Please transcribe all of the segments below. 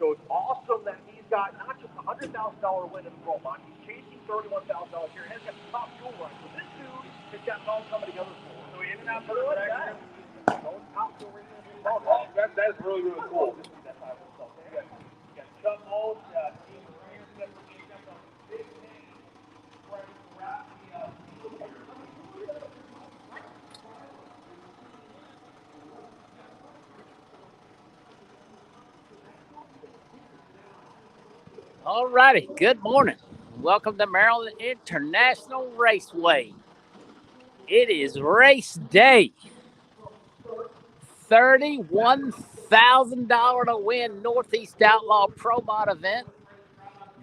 So it's awesome that he's got not just a $100,000 win in the ProMod, he's chasing $31,000 here, and he's got the top fuel run. So this dude has got it all coming together for him. So he ended up with that. Top fuel run. That's really, really cool. That's how it was. You got Chuck Moles, Team Green, big name. All righty, good morning. Welcome to Maryland International Raceway. It is race day. $31,000 to win Northeast Outlaw ProMod event.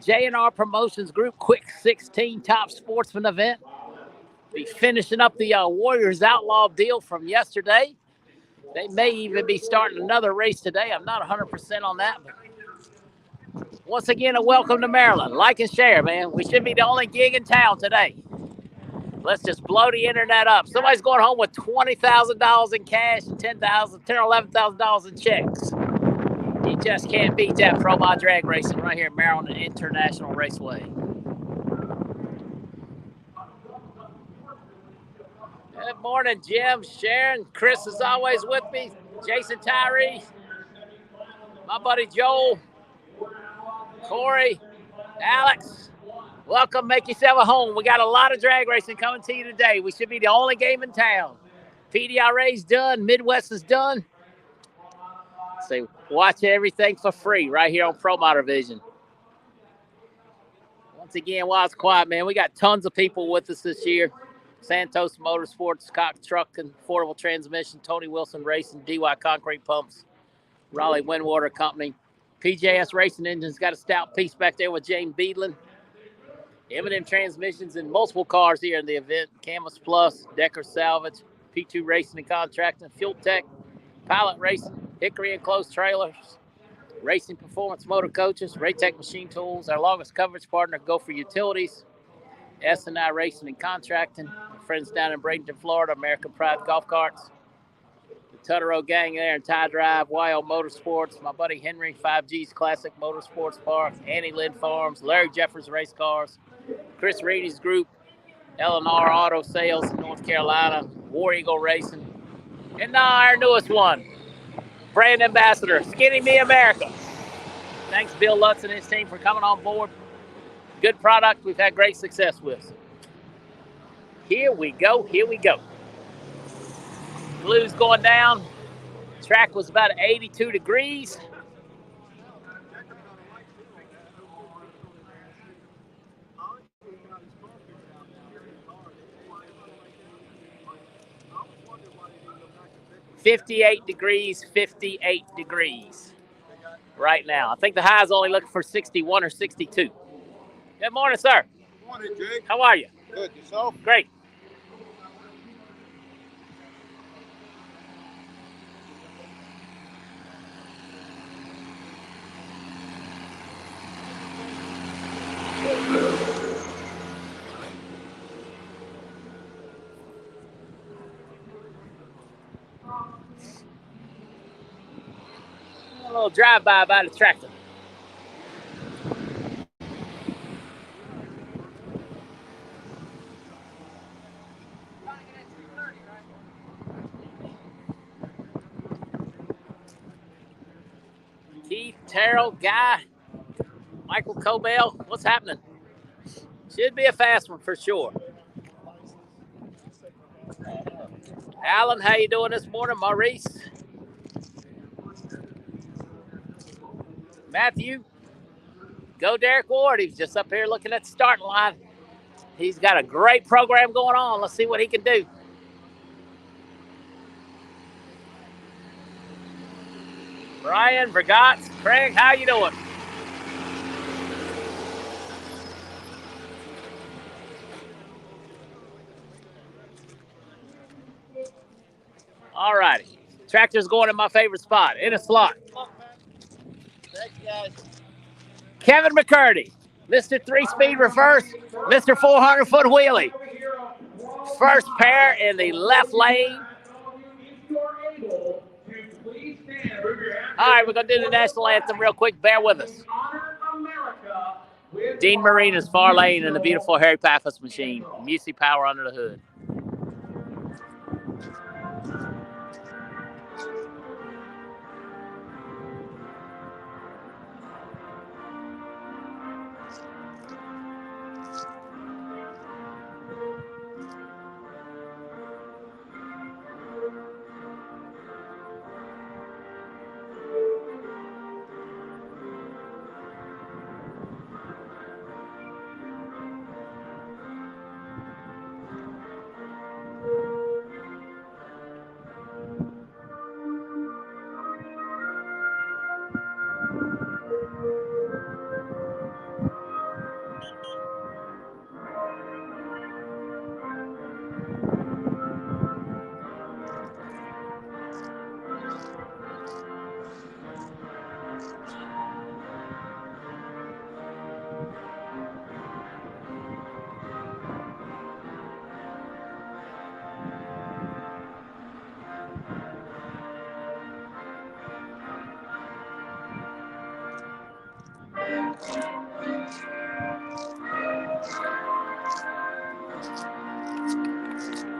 J&R Promotions Group Quick 16 TopSportsmen event. Be finishing up the Warriors Outlaw deal from yesterday. They may even be starting another race today. I'm not 100% on that, but once again, a welcome to Maryland. Like and share, man. We should be the only gig in town today. Let's just blow the internet up. Somebody's going home with $20,000 in cash and $10,000 or $11,000 in checks. You just can't beat that ProMod drag racing right here at Maryland International Raceway. Good morning, Jim, Sharon. Chris is always with me. Jason Tyree. My buddy Joel. Corey, Alex, welcome. Make yourself at home. We got a lot of drag racing coming to you today. We should be the only game in town. PDRA's done. Midwest is done. So watch everything for free right here on ProMod Vision. Once again, while it's quiet, man, we got tons of people with us this year. Santos Motorsports, Cox Truck and Affordable Transmission, Tony Wilson Racing, DY Concrete Pumps, Raleigh WinWater Company. PJS Racing Engines got a stout piece back there with James Beedlin. M&M Transmissions and multiple cars here in the event. canvasplus, Decker Salvage, P2 Racing and Contracting, FuelTech, Pilot Racing, Hickory Enclosed Trailers, Racing Performance Motorcoaches, RayTech Machine Tools, our longest coverage partner, Gopher Utilities, SNI Racing and Contracting, our friends down in Bradenton, Florida, American Pride Golf Carts, Tutterow gang there in Tie Drive, YO Motorsports, my buddy Henry, 5G's Classic Motorsports Park, Annie Lynn Farms, Larry Jeffers Race Cars, Chris Reedy's group, L&R Auto Sales in North Carolina, War Eagle Racing, and now our newest one, brand ambassador, Skinny Me America. Thanks, Bill Lutz and his team for coming on board. Good product we've had great success with. Here we go, here we go. Blue's going down. Track was about 82 degrees. $58 degrees, 58 degrees right now. I think the high is only looking for 61 or 62. Good morning, sir. Good morning, Jake. How are you? Good. Yourself? Great. A little drive-by by the tractor. Keith, Terrell, Guy, Michael Cobell, what's happening? Should be a fast one for sure. Alan, how you doing this morning? Maurice? Matthew? Go Derek Ward. He's just up here looking at the starting line. He's got a great program going on. Let's see what he can do. Brian, Vergatz, Craig, how you doing? All righty. Tractor's going in my favorite spot, in a slot. Thanks, guys. Kevin McCurdy, Mr. 3-speed reverse, Mr. 400-foot wheelie. First pair in the left lane. Please stand, move your hand All right, we're going to do the national anthem real quick. Bear with us. Dean Marina's far lane and the beautiful Harry Pappas machine. Music power under the hood.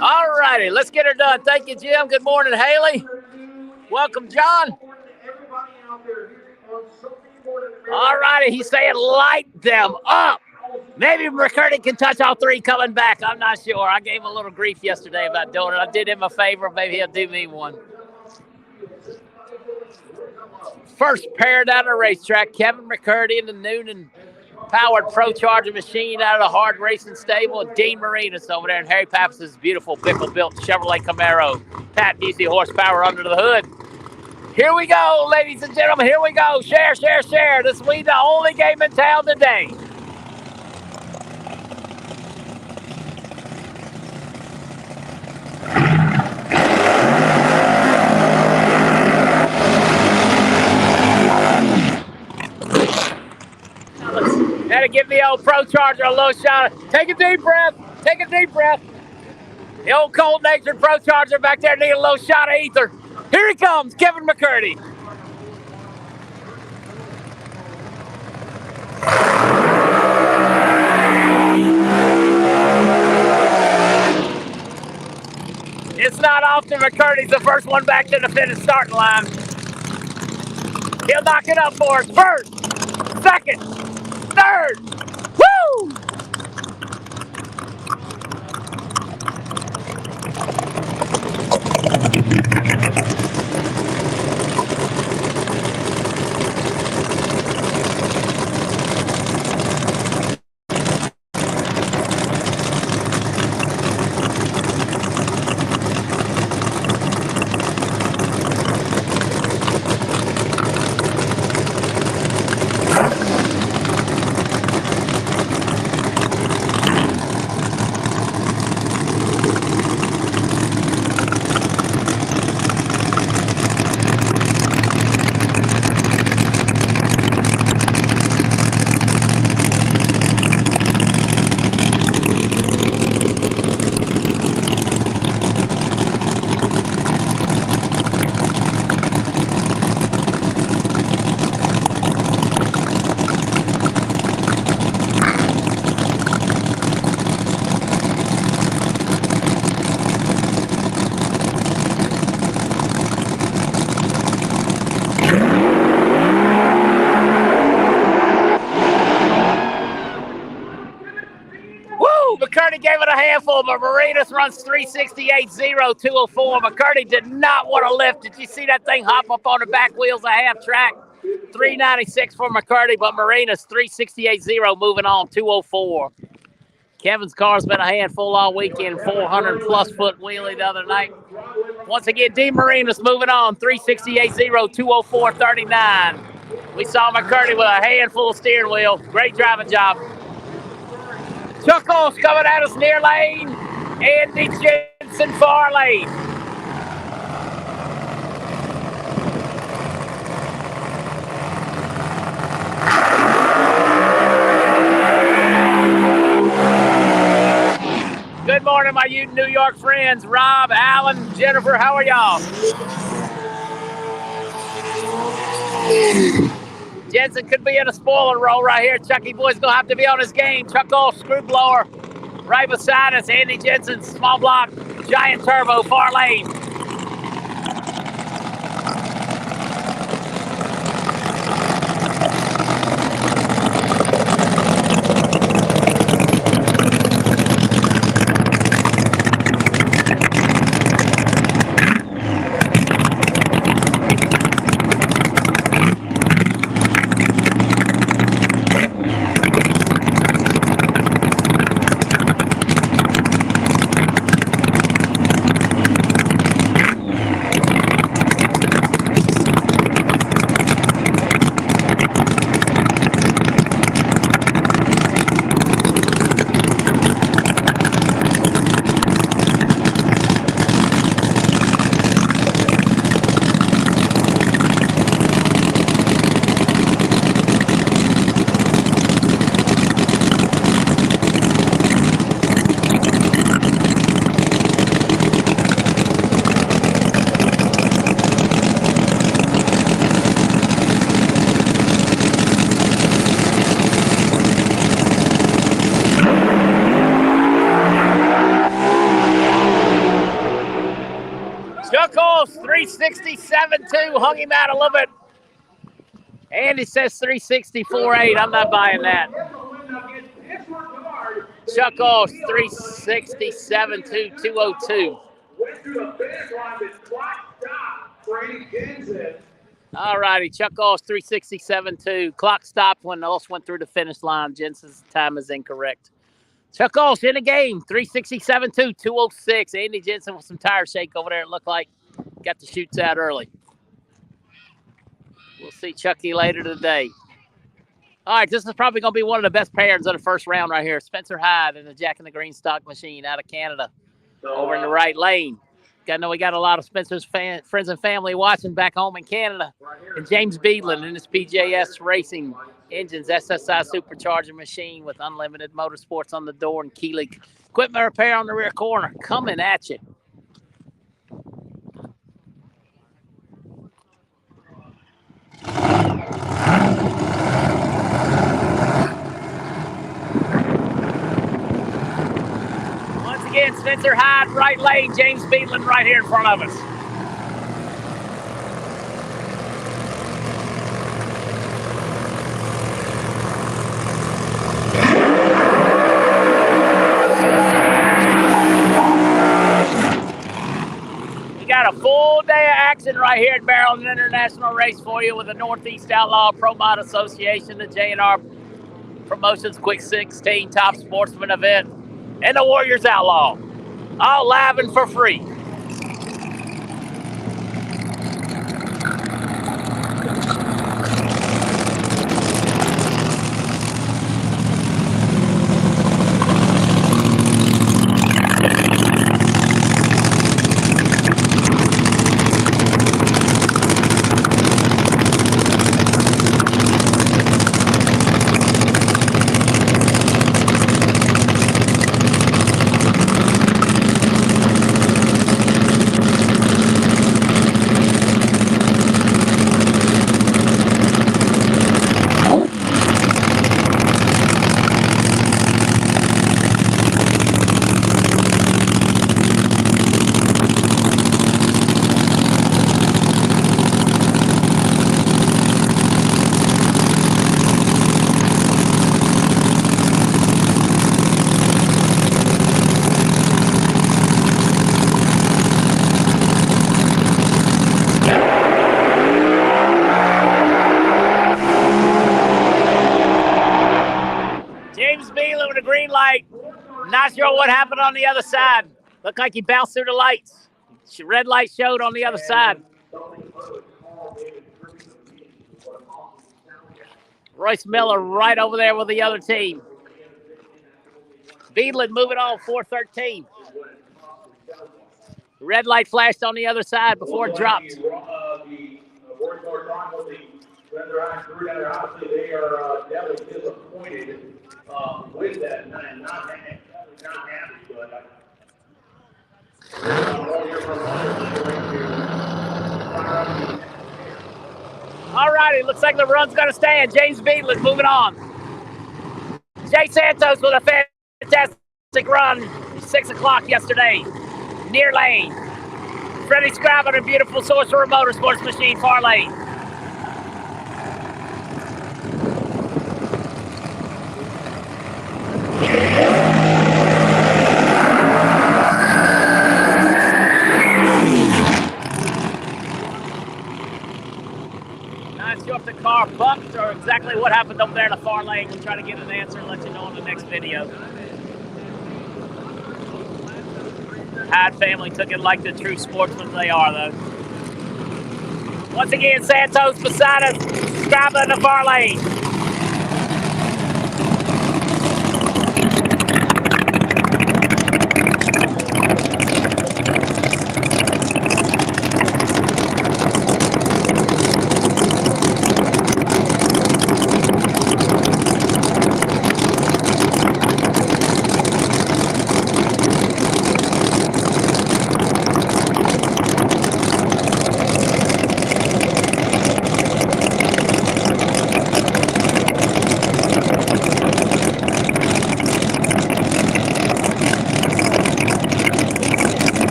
All righty, let's get her done. Thank you, Jim. Good morning, Haley. Welcome, John. All righty, he's saying light them up. Maybe McCurdy can touch all three coming back. I'm not sure. I gave him a little grief yesterday about doing it. I did him a favor. Maybe he'll do me one. First pair down the racetrack, Kevin McCurdy in the Noonan powered ProCharger machine out of the Hard Racing stable, and Dean Marinas over there in Harry Pappas' beautiful Bickle-built Chevrolet Camaro. Pat Busey horsepower under the hood. Here we go, ladies and gentlemen. Here we go. Share, share, share. This will be the only game in town today. Had to give the old ProCharger a little shot. Take a deep breath. Take a deep breath. The old cold-natured ProCharger back there need a little shot of ether. Here he comes, Kevin McCurdy. It's not often McCurdy's the first one back to the finish starting line. He'll knock it up for us. First, second, third. Woo! McCurdy gave it a handful, but Marinas runs 368.0204. McCurdy did not want to lift. Did you see that thing hop up on the back wheels of half track? 396 for McCurdy, but Marinas 368.0 moving on 204. Kevin's car's been a handful all weekend, 400-plus foot wheelie the other night. Once again, D. Marinas moving on, 368.0, 204.39. We saw McCurdy with a handful of steering wheel. Great driving job. Chuckles coming at us near lane. Andy Jensen far lane. Good morning, my New York friends. Rob, Alan, Jennifer, how are y'all? Jensen could be in a spoiler roll right here. Chucky Boy's going to have to be on his game. Chuck Old, screw blower. Right beside us, Andy Jensen, small block, giant turbo, far lane. Chuck Old, 367.2, hung him out a little bit. Andy says 364.8. I'm not buying that. Chuck Old, 367.2, 202. All righty, Chuck Oll's 367.2. Clock stopped when Oss went through the finish line. Jensen's time is incorrect. Chuck Oss in the game, 367.2, 206. Andy Jensen with some tire shake over there. It looked like got the chutes out early. We'll see Chucky later today. All right, this is probably going to be one of the best pairings of the first round right here. Spencer Hyde and the Jack in the Green stock machine out of Canada over in the right lane. I know we got a lot of Spencer's friends and family watching back home in Canada. And James Beadland in his PJS Racing engines, SSI Supercharger machine with unlimited motorsports on the door and Keeley equipment repair on the rear corner. Coming at you. Once again, Spencer Hyde, right lane, James Beadland right here in front of us. Got a full day of action right here at Maryland International Race for you with the Northeast Outlaw ProMod Association, the J&R Promotions Quick 16 Top Sportsman event, and the Warriors Outlaw. All live and for free. Not sure what happened on the other side. Looked like he bounced through the lights. Red light showed on the other side. Royce Miller right over there with the other team. Beadland moving on, 413. Red light flashed on the other side before it dropped. Obviously, they are definitely disappointed with that and not happy, but All righty, looks like the run's going to stand. James Beadle moving on. Jay Santos with a fantastic run. 6 o'clock yesterday. Near lane. Freddie Scrabble and beautiful Sorcerer Motorsports machine, far lane. Not sure if the car bumped or exactly what happened over there in the far lane. We'll try to get an answer and let you know in the next video. Hyde family took it like the true sportsmen they are, though. Once again, Santos beside us, Scrabble in the far lane.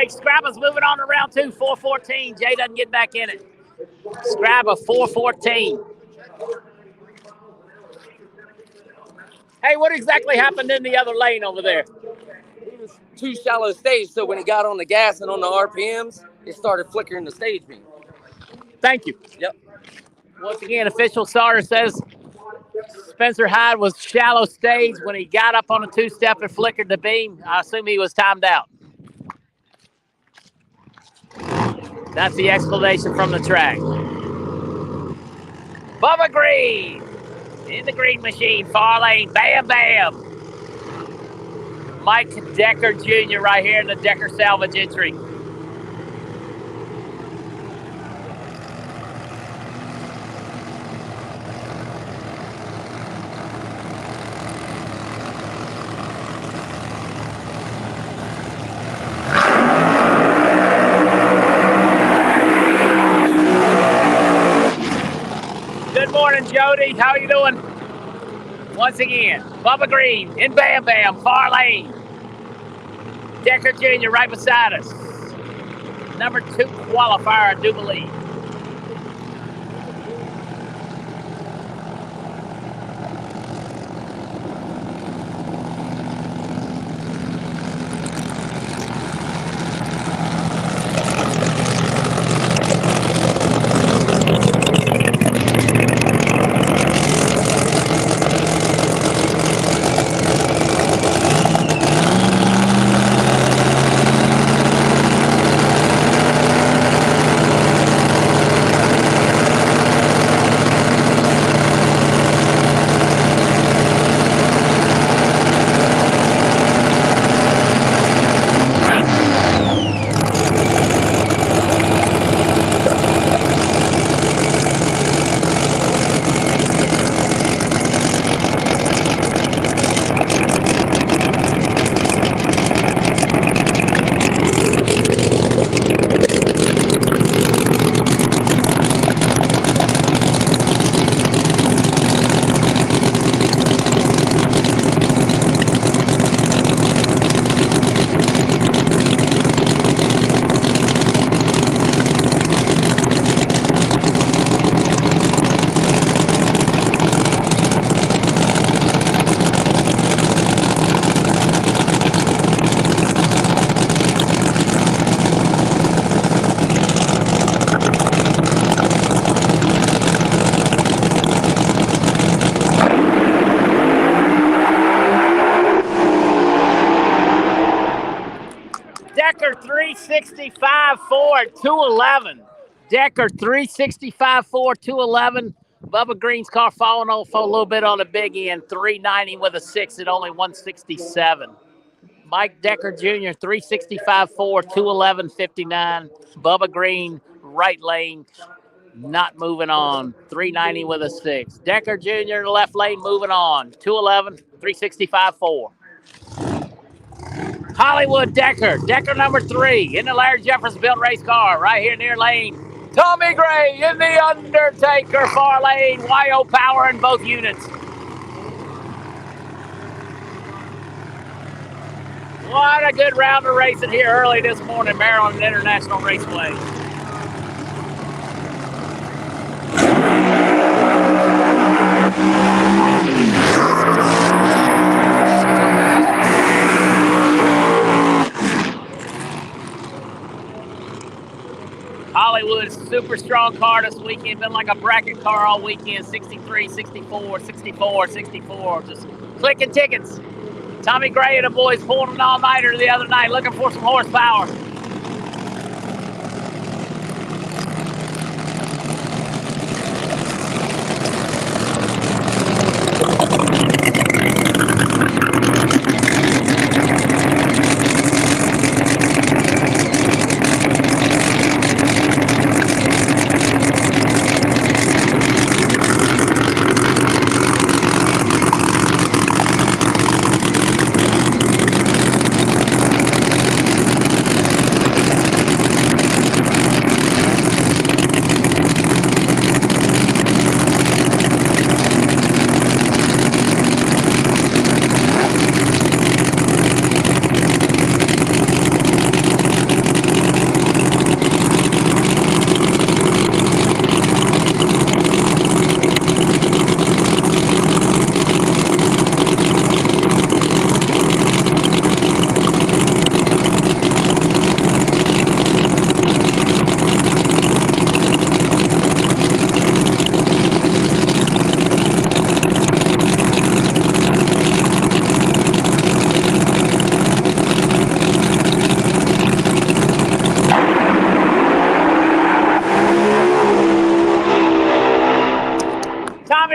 Scrabba's moving on to round 2, 414. Jay doesn't get back in it. Scrabba, 414. Hey, what exactly happened in the other lane over there? It was too shallow stage, so when it got on the gas and on the RPMs, it started flickering the stage beam. Thank you. Yep. Once again, official starter says Spencer Hyde was shallow stage. When he got up on a two-step and flickered the beam, I assume he was timed out. That's the explanation from the track. Bubba Green in the green machine, far lane, bam, bam. Mike Decker Jr. right here in the Decker Salvage entry. Good morning, Jody. How are you doing? Once again, Bubba Green in Bam Bam, far lane. Decker Jr. right beside us. Number 2 qualifier, I do believe. 365.4 211. Decker 365.4 211. Bubba Green's car falling off a little bit on the big end. 390 with a 6 at only 167. Mike Decker Jr. 365.4 211.59. Bubba Green right lane. Not moving on. 390 with a 6. Decker Jr. left lane moving on. 211, 365.4. Hollywood Decker. Decker number 3 in the Larry Jeffers built race car right here near lane. Tommy Gray in the Undertaker far lane. YO power in both units. What a good round of racing here early this morning, Maryland International Raceway. Hollywood, super strong car this weekend. Been like a bracket car all weekend. 63, 64, 64, 64. Just clicking tickets. Tommy Gray and the boys pulled an all-nighter the other night looking for some horsepower.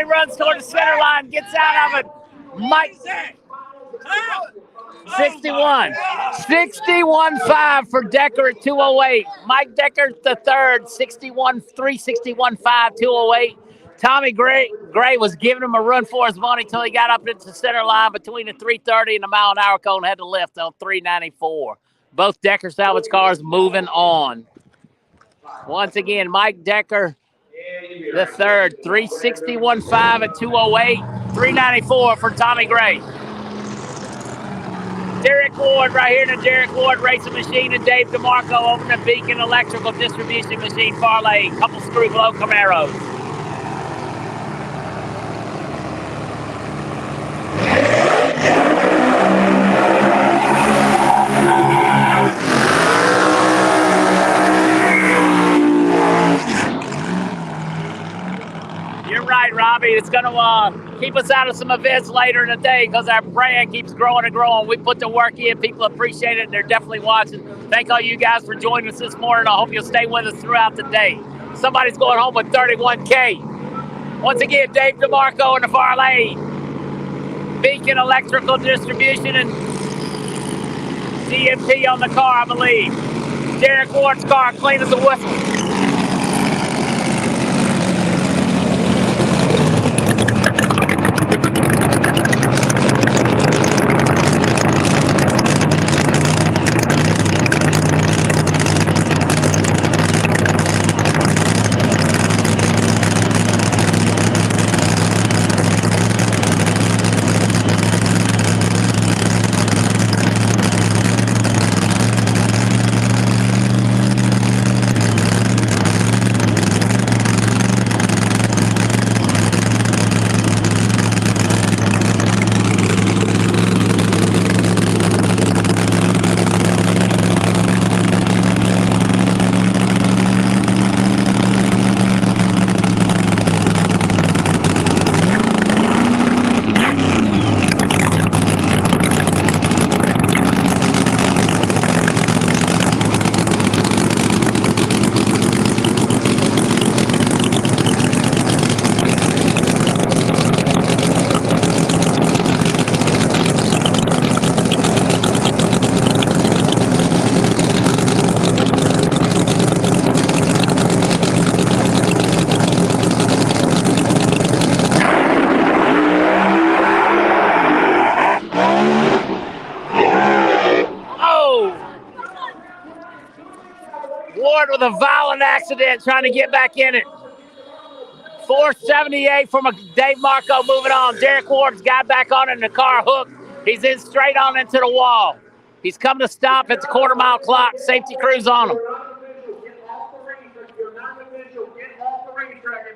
Runs toward the center line, gets out of it. Mike 61. 61.5 for Decker at 208. Mike Decker the third, 61, 361.5, 208. Tommy Gray was giving him a run for his money until he got up into the center line between the 330 and the mile-an-hour cone, had to lift on 394. Both Decker salvage cars moving on. Once again, Mike Decker the third, 361.5 at 208, 394 for Tommy Gray. Derek Ward right here in the Derek Ward Racing Machine and Dave DeMarco over the Beacon Electrical Distribution Machine far lane. Couple screw glow Camaros. Right, Robbie. It's going to keep us out of some events later in the day because our brand keeps growing and growing. We put the work in. People appreciate it, and they're definitely watching. Thank all you guys for joining us this morning. I hope you'll stay with us throughout the day. Somebody's going home with 31K. Once again, Dave DeMarco in the far lane. Beacon Electrical Distribution and DMP on the car, I believe. Derek Ward's car clean as a whistle. with a violent accident trying to get back in it. 478 from Dave Marco moving on. Derek Ward's got back on it and the car hooked. He's in straight on into the wall. He's come to stop at the quarter-mile clock. Safety crew's on him. If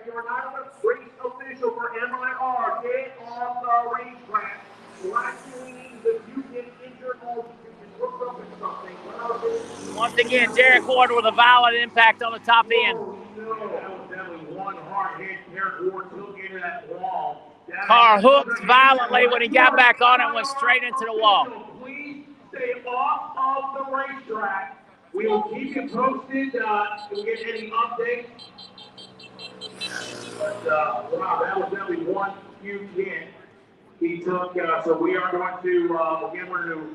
you're not a race official for MIR, get off the racetrack. Lastly means that you get injured or you can hook up with something. Once again, Derek Ward with a violent impact on the top end. No, that was definitely one hard hit. Derek Ward took into that wall. Car hooked violently when he got back on it and went straight into the wall. Please stay off of the racetrack. We will keep you posted if we get any updates. But, wow, that was definitely one huge hit he took. So we are going to, again, we're going to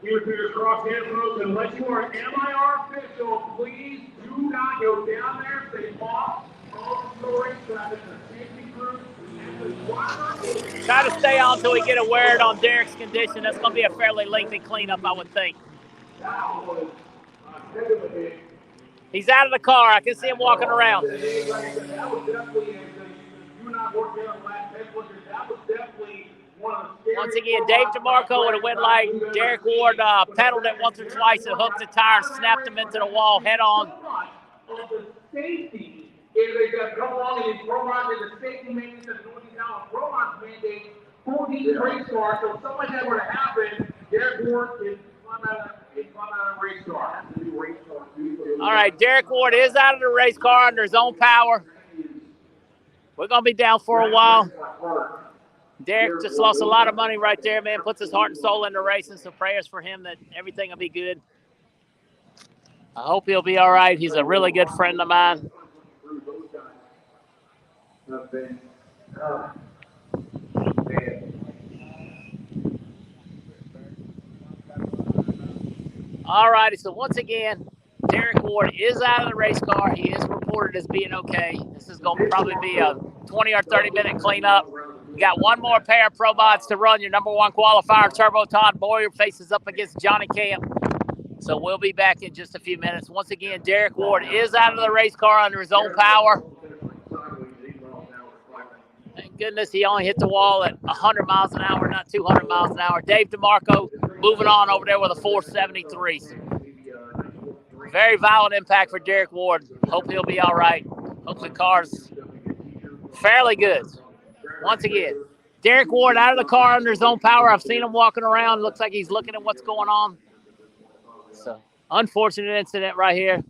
keep your fingers crossed, hands closed, and unless you are an MIR official, please do not go down there. Stay off of the racetrack. It's a safety group. Try to stay on until we get a word on Derek's condition. That's going to be a fairly lengthy cleanup, I would think. That was heck of a hit. He's out of the car. I can see him walking around. That was definitely, you not working on the last 10 footers, that was definitely one of the Once again, Dave DeMarco with a win light. Derek Ward pedaled it once or twice and hooked the tire, snapped him into the wall head on. Of the safety is they got to come along and ProMod is a safety maintenance and doing now a ProMod mandate for these race cars. So if something like that were to happen, Derek Ward is on a race car. All right, Derek Ward is out of the race car under his own power. We're going to be down for a while. Derek just lost a lot of money right there, man. Puts his heart and soul into racing, so prayers for him that everything will be good. I hope he'll be all right. He's a really good friend of mine. All righty, so once again, Derek Ward is out of the race car. He is reported as being okay. This is going to probably be a 20 or 30-minute cleanup. We got one more pair of ProMods to run. Your number one qualifier, Turbo Todd Boyer, faces up against Johnny Camp. So we'll be back in just a few minutes. Once again, Derek Ward is out of the race car under his own power. Thank goodness he only hit the wall at 100 miles an hour, not 200 miles an hour. Dave DeMarco moving on over there with a 473. Very violent impact for Derek Ward. Hope he'll be all right. Hope the car's fairly good. Once again, Derek Ward out of the car under his own power. I've seen him walking around. Looks like he's looking at what's going on. So, unfortunate incident right here.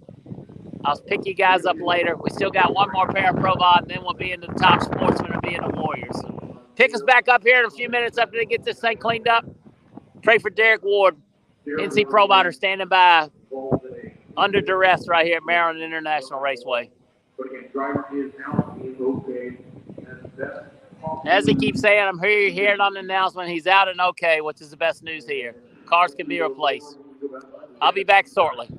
I'll pick you guys up later. We still got one more pair of ProMod, and then we'll be into the Top Sportsmen and be in the Warriors. So pick us back up here in a few minutes after they get this thing cleaned up. Pray for Derek Ward. NC ProMod are standing by under duress right here at Maryland International Raceway. As he keeps saying, I'm hearing on the announcement, he's out and okay, which is the best news here. Cars can be replaced. I'll be back shortly.